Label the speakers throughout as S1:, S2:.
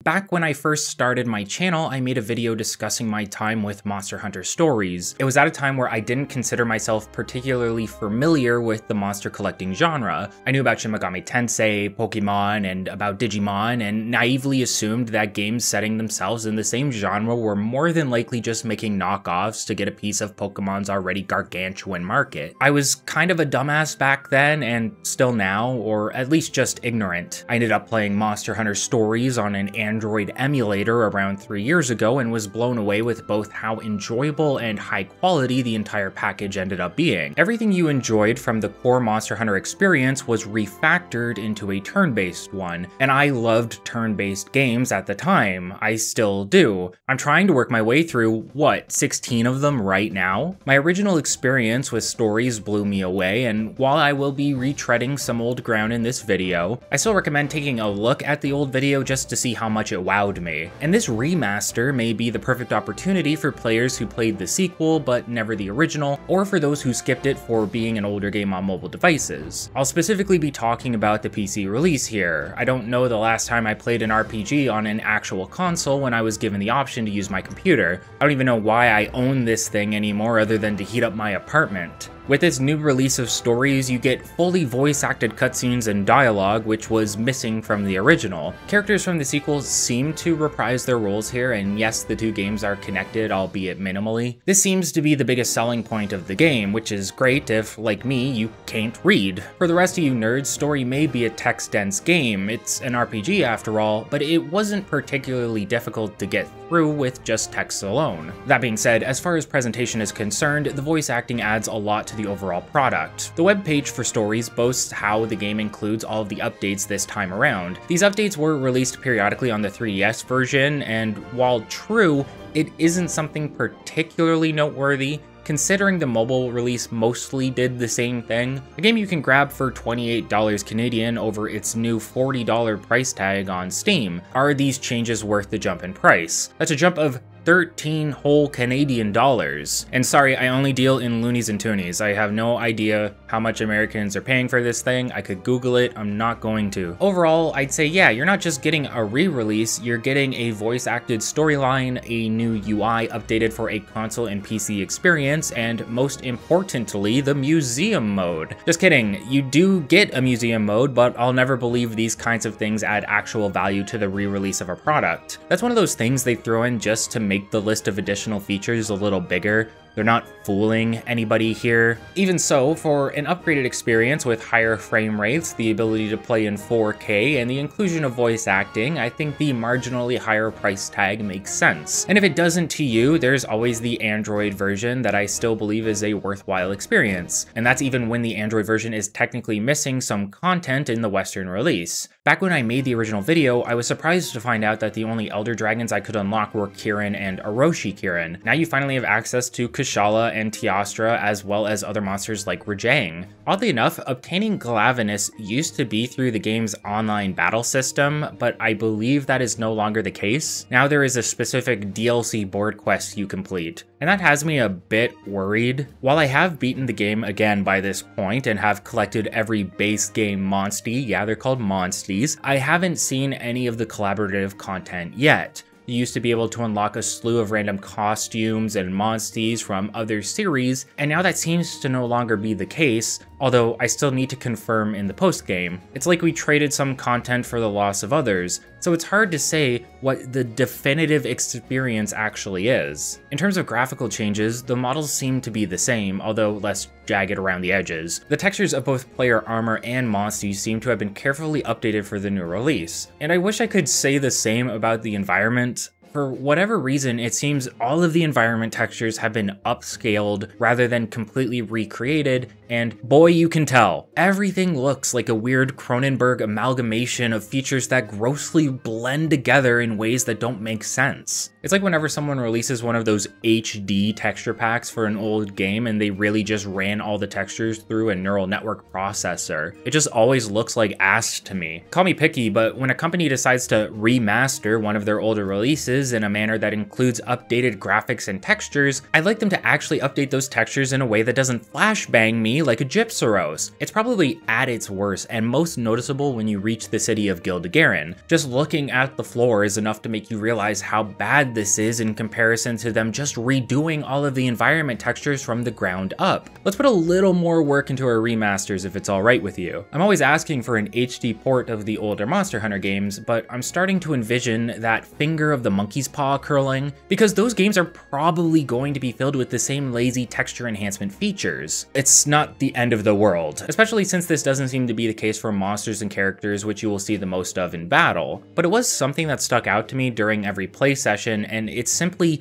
S1: Back when I first started my channel, I made a video discussing my time with Monster Hunter Stories. It was at a time where I didn't consider myself particularly familiar with the monster collecting genre. I knew about Shin Megami Tensei, Pokemon, and about Digimon, and naively assumed that games setting themselves in the same genre were more than likely just making knockoffs to get a piece of Pokemon's already gargantuan market. I was kind of a dumbass back then, and still now, or at least just ignorant. I ended up playing Monster Hunter Stories on an Android emulator around 3 years ago and was blown away with both how enjoyable and high quality the entire package ended up being. Everything you enjoyed from the core Monster Hunter experience was refactored into a turn-based one, and I loved turn-based games at the time. I still do. I'm trying to work my way through, what, 16 of them right now? My original experience with Stories blew me away, and while I will be retreading some old ground in this video, I still recommend taking a look at the old video just to see how much it wowed me. And this remaster may be the perfect opportunity for players who played the sequel but never the original, or for those who skipped it for being an older game on mobile devices. I'll specifically be talking about the PC release here. I don't know the last time I played an RPG on an actual console when I was given the option to use my computer. I don't even know why I own this thing anymore other than to heat up my apartment. With this new release of Stories, you get fully voice-acted cutscenes and dialogue, which was missing from the original. Characters from the sequels seem to reprise their roles here, and yes, the two games are connected, albeit minimally. This seems to be the biggest selling point of the game, which is great if, like me, you can't read. For the rest of you nerds, Story may be a text-dense game. It's an RPG after all, but it wasn't particularly difficult to get through with just text alone. That being said, as far as presentation is concerned, the voice acting adds a lot to the overall product. The webpage for Stories boasts how the game includes all of the updates this time around. These updates were released periodically on the 3DS version, and while true, it isn't something particularly noteworthy, considering the mobile release mostly did the same thing. A game you can grab for $28 Canadian over its new $40 price tag on Steam. Are these changes worth the jump in price? That's a jump of 13 whole Canadian dollars. And sorry, I only deal in loonies and toonies. I have no idea how much Americans are paying for this thing. I could Google it, I'm not going to. Overall, I'd say yeah, you're not just getting a re-release, you're getting a voice-acted storyline, a new UI updated for a console and PC experience, and most importantly, the museum mode. Just kidding, you do get a museum mode, but I'll never believe these kinds of things add actual value to the re-release of a product. That's one of those things they throw in just to make the list of additional features a little bigger. They're not fooling anybody here. Even so, for an upgraded experience with higher frame rates, the ability to play in 4K, and the inclusion of voice acting, I think the marginally higher price tag makes sense. And if it doesn't to you, there's always the Android version that I still believe is a worthwhile experience. And that's even when the Android version is technically missing some content in the Western release. Back when I made the original video, I was surprised to find out that the only Elder Dragons I could unlock were Kirin and Orochi Kirin. Now you finally have access to Kushala and Teostra, as well as other monsters like Rajang. Oddly enough, obtaining Glavenus used to be through the game's online battle system, but I believe that is no longer the case. Now there is a specific DLC board quest you complete, and that has me a bit worried. While I have beaten the game again by this point and have collected every base game monstie, yeah, they're called monsties, I haven't seen any of the collaborative content yet. You used to be able to unlock a slew of random costumes and monsties from other series, and now that seems to no longer be the case, although I still need to confirm in the post-game. It's like we traded some content for the loss of others, so it's hard to say what the definitive experience actually is. In terms of graphical changes, the models seem to be the same, although less jagged around the edges. The textures of both player armor and monsties seem to have been carefully updated for the new release. And I wish I could say the same about the environment. For whatever reason, it seems all of the environment textures have been upscaled rather than completely recreated, and boy, you can tell. Everything looks like a weird Cronenberg amalgamation of features that grossly blend together in ways that don't make sense. It's like whenever someone releases one of those HD texture packs for an old game and they really just ran all the textures through a neural network processor. It just always looks like ass to me. Call me picky, but when a company decides to remaster one of their older releases in a manner that includes updated graphics and textures, I'd like them to actually update those textures in a way that doesn't flashbang me me like a Gypsaros. It's probably at its worst and most noticeable when you reach the city of Gildegarin. Just looking at the floor is enough to make you realize how bad this is in comparison to them just redoing all of the environment textures from the ground up. Let's put a little more work into our remasters if it's alright with you. I'm always asking for an HD port of the older Monster Hunter games, but I'm starting to envision that finger of the monkey's paw curling, because those games are probably going to be filled with the same lazy texture enhancement features. It's not the end of the world, especially since this doesn't seem to be the case for monsters and characters which you will see the most of in battle. But it was something that stuck out to me during every play session, and it's simply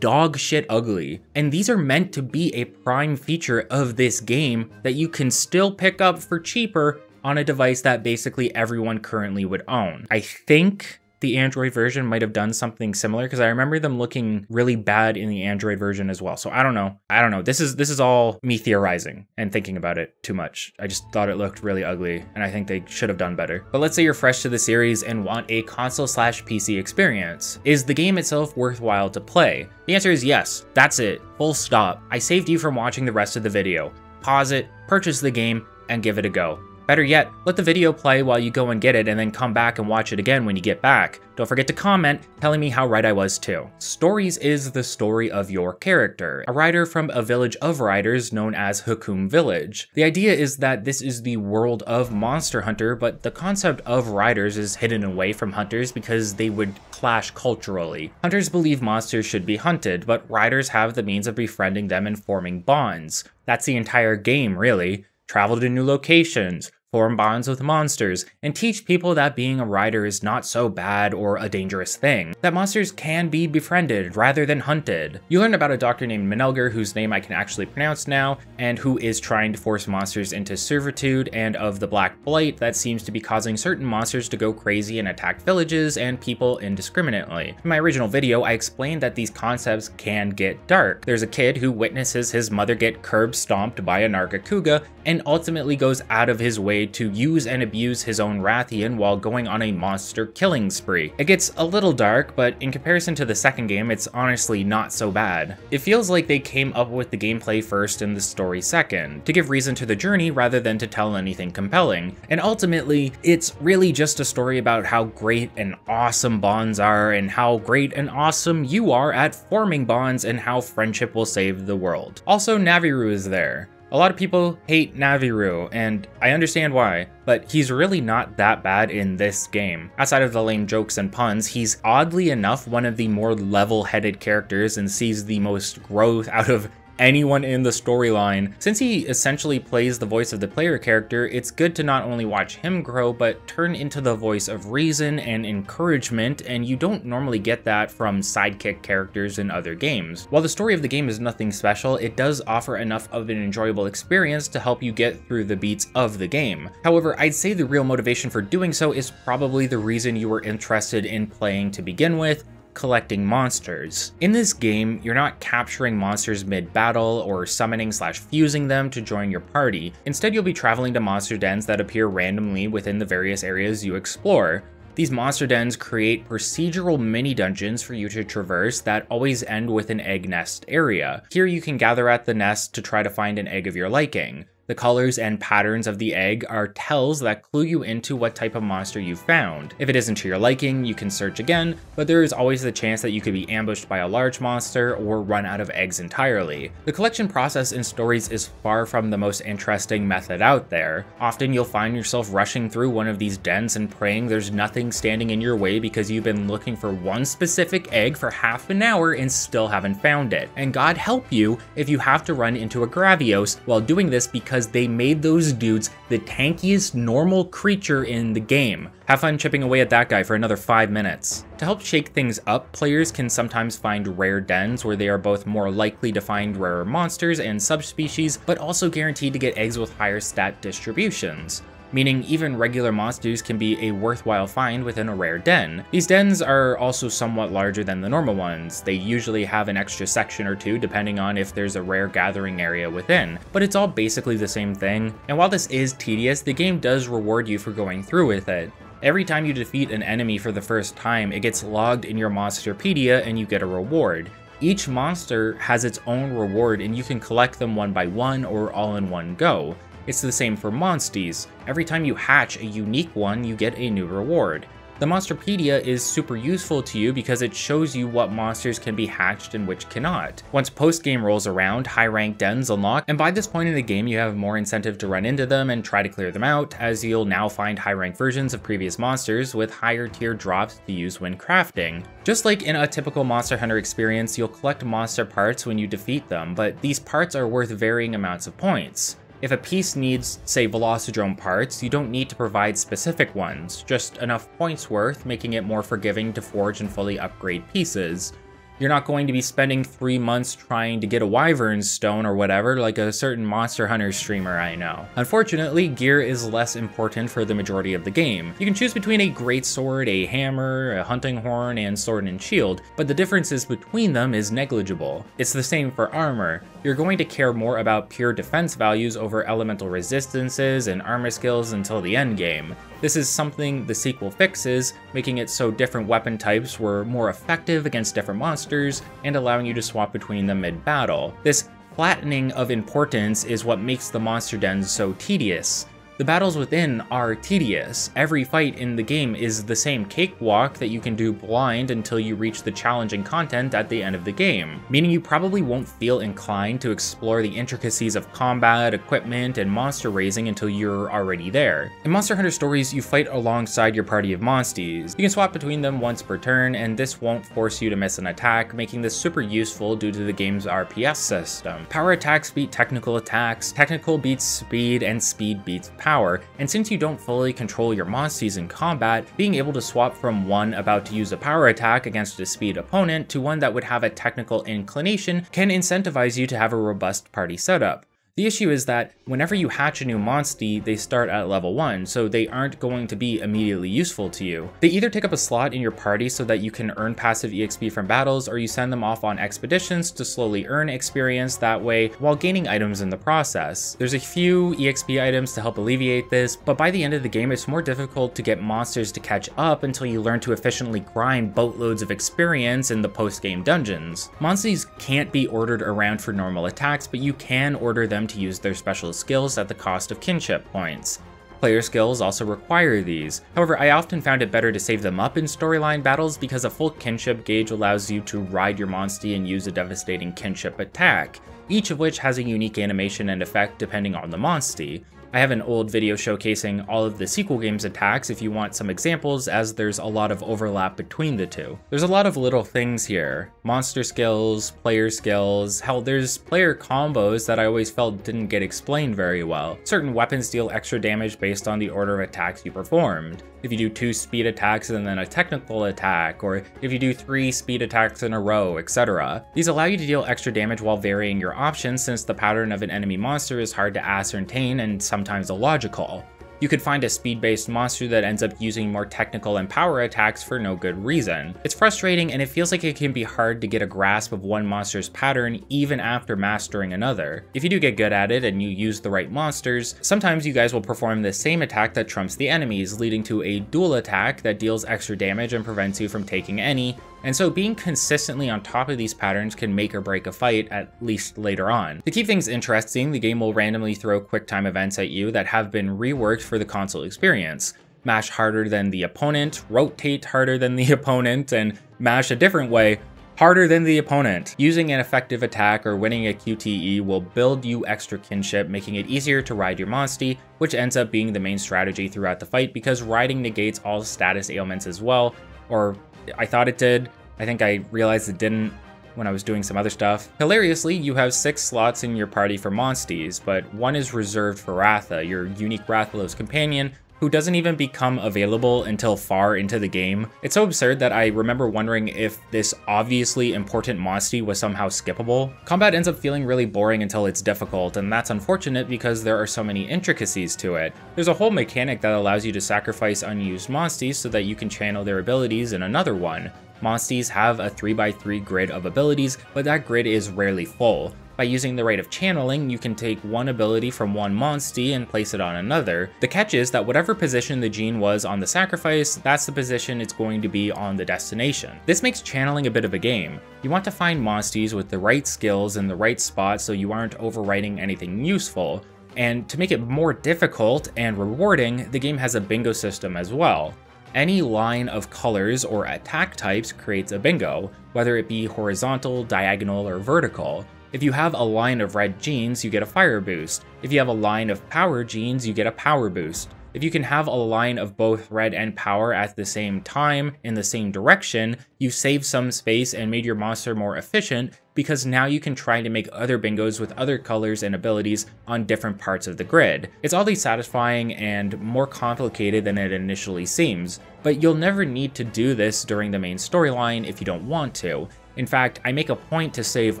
S1: dog shit ugly. And these are meant to be a prime feature of this game that you can still pick up for cheaper on a device that basically everyone currently would own. I think the Android version might have done something similar, because I remember them looking really bad in the Android version as well. So I don't know. This is all me theorizing and thinking about it too much. I just thought it looked really ugly, and I think they should have done better. But let's say you're fresh to the series and want a console/PC experience. Is the game itself worthwhile to play? The answer is yes. That's it. Full stop. I saved you from watching the rest of the video. Pause it, purchase the game, and give it a go. Better yet, let the video play while you go and get it, and then come back and watch it again when you get back. Don't forget to comment telling me how right I was too. Stories is the story of your character, a rider from a village of riders known as Hakum Village. The idea is that this is the world of Monster Hunter, but the concept of riders is hidden away from hunters because they would clash culturally. Hunters believe monsters should be hunted, but riders have the means of befriending them and forming bonds. That's the entire game, really. Travel to new locations, form bonds with monsters, and teach people that being a rider is not so bad or a dangerous thing, that monsters can be befriended rather than hunted. You learn about a doctor named Menelger, whose name I can actually pronounce now, and who is trying to force monsters into servitude, and of the Black Blight that seems to be causing certain monsters to go crazy and attack villages and people indiscriminately. In my original video, I explained that these concepts can get dark. There's a kid who witnesses his mother get curb stomped by a Nargacuga, and ultimately goes out of his way to use and abuse his own Rathian while going on a monster killing spree. It gets a little dark, but in comparison to the second game, it's honestly not so bad. It feels like they came up with the gameplay first and the story second, to give reason to the journey rather than to tell anything compelling. And ultimately, it's really just a story about how great and awesome bonds are, and how great and awesome you are at forming bonds, and how friendship will save the world. Also, Naviru is there. A lot of people hate Naviru, and I understand why, but he's really not that bad in this game. Outside of the lame jokes and puns, he's oddly enough one of the more level-headed characters and sees the most growth out of anyone in the storyline. Since he essentially plays the voice of the player character, it's good to not only watch him grow, but turn into the voice of reason and encouragement, and you don't normally get that from sidekick characters in other games. While the story of the game is nothing special, it does offer enough of an enjoyable experience to help you get through the beats of the game. However, I'd say the real motivation for doing so is probably the reason you were interested in playing to begin with: collecting monsters. In this game, you're not capturing monsters mid-battle or summoning/fusing them to join your party. Instead, you'll be traveling to monster dens that appear randomly within the various areas you explore. These monster dens create procedural mini-dungeons for you to traverse that always end with an egg nest area. Here you can gather at the nest to try to find an egg of your liking. The colors and patterns of the egg are tells that clue you into what type of monster you found. If it isn't to your liking, you can search again, but there is always the chance that you could be ambushed by a large monster or run out of eggs entirely. The collection process in stories is far from the most interesting method out there. Often you'll find yourself rushing through one of these dens and praying there's nothing standing in your way because you've been looking for one specific egg for half an hour and still haven't found it. And God help you if you have to run into a Gravios while doing this because they made those dudes the tankiest normal creature in the game. Have fun chipping away at that guy for another 5 minutes. To help shake things up, players can sometimes find rare dens where they are both more likely to find rarer monsters and subspecies, but also guaranteed to get eggs with higher stat distributions, meaning even regular monsters can be a worthwhile find within a rare den. These dens are also somewhat larger than the normal ones. They usually have an extra section or two depending on if there's a rare gathering area within, but it's all basically the same thing. And while this is tedious, the game does reward you for going through with it. Every time you defeat an enemy for the first time, it gets logged in your Monsterpedia and you get a reward. Each monster has its own reward and you can collect them one by one or all in one go. It's the same for monsties. Every time you hatch a unique one, you get a new reward. The Monsterpedia is super useful to you because it shows you what monsters can be hatched and which cannot. Once post-game rolls around, high-ranked dens unlock, and by this point in the game you have more incentive to run into them and try to clear them out, as you'll now find high-ranked versions of previous monsters with higher tier drops to use when crafting. Just like in a typical Monster Hunter experience, you'll collect monster parts when you defeat them, but these parts are worth varying amounts of points. If a piece needs, say, Velocidrome parts, you don't need to provide specific ones, just enough points worth, making it more forgiving to forge and fully upgrade pieces. You're not going to be spending 3 months trying to get a Wyvern Stone or whatever like a certain Monster Hunter streamer I know. Unfortunately, gear is less important for the majority of the game. You can choose between a greatsword, a hammer, a hunting horn, and sword and shield, but the differences between them is negligible. It's the same for armor. You're going to care more about pure defense values over elemental resistances and armor skills until the endgame. This is something the sequel fixes, making it so different weapon types were more effective against different monsters and allowing you to swap between them mid-battle. This flattening of importance is what makes the monster dens so tedious. The battles within are tedious. Every fight in the game is the same cakewalk that you can do blind until you reach the challenging content at the end of the game, meaning you probably won't feel inclined to explore the intricacies of combat, equipment, and monster raising until you're already there. In Monster Hunter Stories, you fight alongside your party of monsties. You can swap between them once per turn, and this won't force you to miss an attack, making this super useful due to the game's RPS system. Power attacks beat technical attacks, technical beats speed, and speed beats power, and since you don't fully control your monsties in combat, being able to swap from one about to use a power attack against a speed opponent to one that would have a technical inclination can incentivize you to have a robust party setup. The issue is that whenever you hatch a new monstie, they start at level 1, so they aren't going to be immediately useful to you. They either take up a slot in your party so that you can earn passive EXP from battles, or you send them off on expeditions to slowly earn experience that way while gaining items in the process. There's a few EXP items to help alleviate this, but by the end of the game it's more difficult to get monsters to catch up until you learn to efficiently grind boatloads of experience in the post-game dungeons. Monsties can't be ordered around for normal attacks, but you can order them to use their special skills at the cost of kinship points. Player skills also require these. However, I often found it better to save them up in storyline battles because a full kinship gauge allows you to ride your monstie and use a devastating kinship attack, each of which has a unique animation and effect depending on the monstie. I have an old video showcasing all of the sequel game's attacks if you want some examples, as there's a lot of overlap between the two. There's a lot of little things here. Monster skills, player skills, hell, there's player combos that I always felt didn't get explained very well. Certain weapons deal extra damage based on the order of attacks you performed. If you do 2 speed attacks and then a technical attack, or if you do 3 speed attacks in a row, etc. These allow you to deal extra damage while varying your options, since the pattern of an enemy monster is hard to ascertain and sometimes illogical. You could find a speed-based monster that ends up using more technical and power attacks for no good reason. It's frustrating, and it feels like it can be hard to get a grasp of one monster's pattern even after mastering another. If you do get good at it and you use the right monsters, sometimes you guys will perform the same attack that trumps the enemies, leading to a dual attack that deals extra damage and prevents you from taking any. And so being consistently on top of these patterns can make or break a fight, at least later on. To keep things interesting, the game will randomly throw quick time events at you that have been reworked for the console experience. Mash harder than the opponent, rotate harder than the opponent, and mash a different way, harder than the opponent. Using an effective attack or winning a QTE will build you extra kinship, making it easier to ride your monstie, which ends up being the main strategy throughout the fight because riding negates all status ailments as well, or I thought it did. I think I realized it didn't when I was doing some other stuff. Hilariously, you have 6 slots in your party for monsties, but one is reserved for Ratha, your unique Rathalos companion, who doesn't even become available until far into the game. It's so absurd that I remember wondering if this obviously important monstie was somehow skippable. Combat ends up feeling really boring until it's difficult, and that's unfortunate because there are so many intricacies to it. There's a whole mechanic that allows you to sacrifice unused monsties so that you can channel their abilities in another one. Monsties have a 3x3 grid of abilities, but that grid is rarely full. By using the Rite of Channeling, you can take one ability from one monstie and place it on another. The catch is that whatever position the gene was on the sacrifice, that's the position it's going to be on the destination. This makes channeling a bit of a game. You want to find monsties with the right skills in the right spot so you aren't overwriting anything useful. And to make it more difficult and rewarding, the game has a bingo system as well. Any line of colors or attack types creates a bingo, whether it be horizontal, diagonal, or vertical. If you have a line of red genes, you get a fire boost. If you have a line of power genes, you get a power boost. If you can have a line of both red and power at the same time in the same direction, you've saved some space and made your monster more efficient, because now you can try to make other bingos with other colors and abilities on different parts of the grid. It's oddly satisfying and more complicated than it initially seems, but you'll never need to do this during the main storyline if you don't want to. In fact, I make a point to save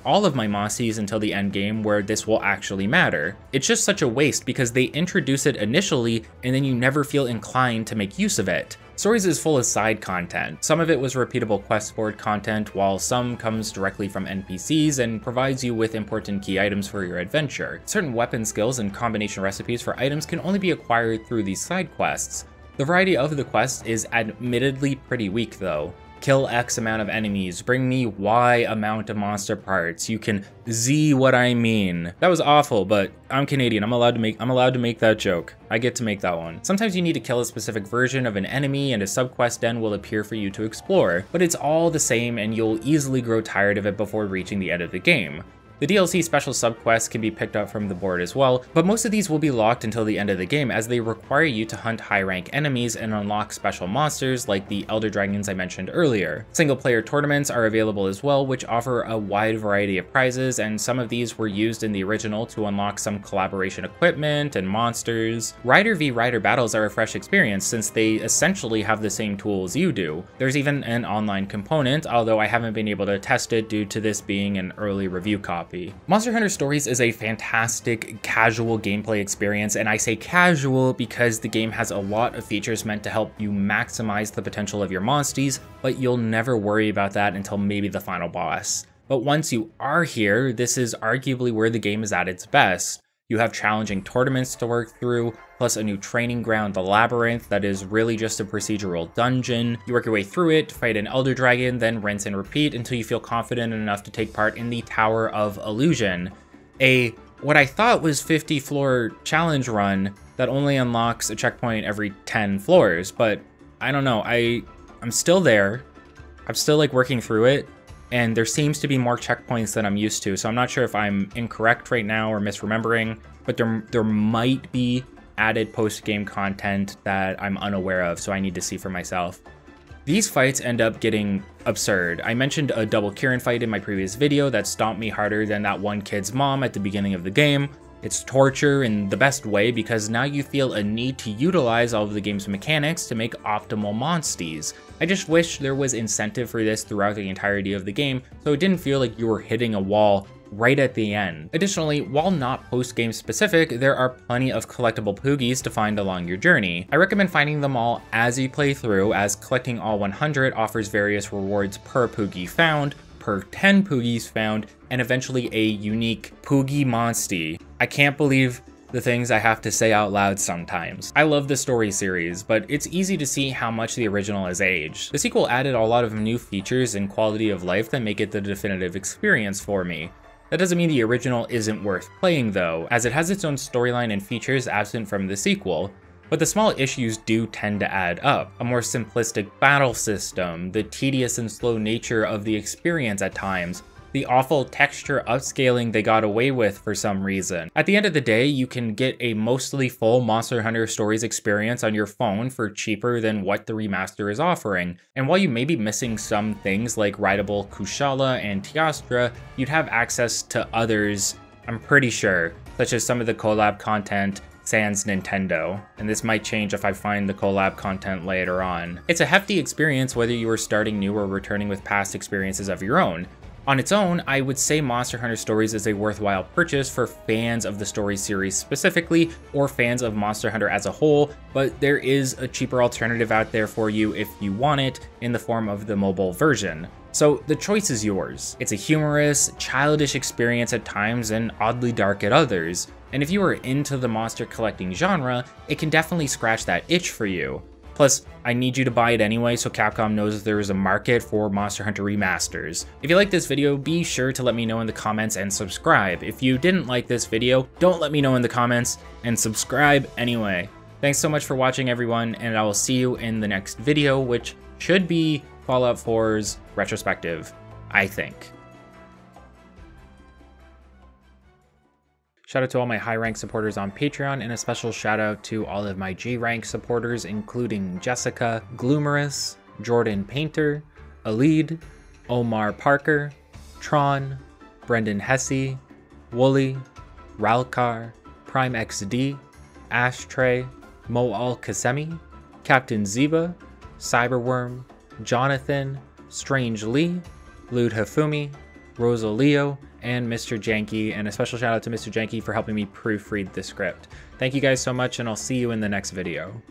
S1: all of my monsties until the end game where this will actually matter. It's just such a waste because they introduce it initially and then you never feel inclined to make use of it. Stories is full of side content. Some of it was repeatable quest board content, while some comes directly from NPCs and provides you with important key items for your adventure. Certain weapon skills and combination recipes for items can only be acquired through these side quests. The variety of the quests is admittedly pretty weak though. Kill X amount of enemies, bring me Y amount of monster parts, you can Z what I mean. That was awful, but I'm Canadian, I'm allowed to make that joke. I get to make that one. Sometimes you need to kill a specific version of an enemy and a subquest den will appear for you to explore, but it's all the same and you'll easily grow tired of it before reaching the end of the game. The DLC special subquests can be picked up from the board as well, but most of these will be locked until the end of the game as they require you to hunt high rank enemies and unlock special monsters like the Elder Dragons I mentioned earlier. Single player tournaments are available as well, which offer a wide variety of prizes, and some of these were used in the original to unlock some collaboration equipment and monsters. Rider v Rider battles are a fresh experience since they essentially have the same tools you do. There's even an online component, although I haven't been able to test it due to this being an early review copy. Monster Hunter Stories is a fantastic casual gameplay experience, and I say casual because the game has a lot of features meant to help you maximize the potential of your monsties, but you'll never worry about that until maybe the final boss. But once you are here, this is arguably where the game is at its best. You have challenging tournaments to work through, plus a new training ground, the Labyrinth, that is really just a procedural dungeon. You work your way through it, fight an Elder Dragon, then rinse and repeat until you feel confident enough to take part in the Tower of Illusion, what I thought was 50 floor challenge run that only unlocks a checkpoint every 10 floors, but I don't know, I'm still there. I'm still like working through it, and there seems to be more checkpoints than I'm used to, so I'm not sure if I'm incorrect right now or misremembering, but there might be added post-game content that I'm unaware of, so I need to see for myself. These fights end up getting absurd. I mentioned a double Kieran fight in my previous video that stomped me harder than that one kid's mom at the beginning of the game. It's torture in the best way because now you feel a need to utilize all of the game's mechanics to make optimal monsties. I just wish there was incentive for this throughout the entirety of the game, so it didn't feel like you were hitting a wall right at the end. Additionally, while not post-game specific, there are plenty of collectible Poogies to find along your journey. I recommend finding them all as you play through, as collecting all 100 offers various rewards per Poogie found, per 10 Poogies found, and eventually a unique Poogie Monstie. I can't believe the things I have to say out loud sometimes. I love the story series, but it's easy to see how much the original has aged. The sequel added a lot of new features and quality of life that make it the definitive experience for me. That doesn't mean the original isn't worth playing though, as it has its own storyline and features absent from the sequel, but the small issues do tend to add up. A more simplistic battle system, the tedious and slow nature of the experience at times, the awful texture upscaling they got away with for some reason. At the end of the day, you can get a mostly full Monster Hunter Stories experience on your phone for cheaper than what the remaster is offering. And while you may be missing some things like rideable Kushala and Teostra, you'd have access to others, I'm pretty sure, such as some of the collab content sans Nintendo, and this might change if I find the collab content later on. It's a hefty experience whether you are starting new or returning with past experiences of your own. On its own, I would say Monster Hunter Stories is a worthwhile purchase for fans of the story series specifically, or fans of Monster Hunter as a whole, but there is a cheaper alternative out there for you if you want it, in the form of the mobile version. So the choice is yours. It's a humorous, childish experience at times and oddly dark at others, and if you are into the monster collecting genre, it can definitely scratch that itch for you. Plus, I need you to buy it anyway, so Capcom knows there is a market for Monster Hunter remasters. If you like this video, be sure to let me know in the comments and subscribe. If you didn't like this video, don't let me know in the comments and subscribe anyway. Thanks so much for watching, everyone, and I will see you in the next video, which should be Fallout 4's retrospective, I think. Shout out to all my high rank supporters on Patreon, and a special shout out to all of my G rank supporters, including Jessica, Gloomerous, Jordan Painter, Alid, Omar Parker, Tron, Brendan Hesse, Wooly, Ralkar, Prime XD, Ashtray, Moal Kasemi, Captain Ziba, Cyberworm, Jonathan, Strange Lee, Lude Hafumi, Rosaleo, and Mr. Janky, and a special shout out to Mr. Janky for helping me proofread the script. Thank you guys so much, and I'll see you in the next video.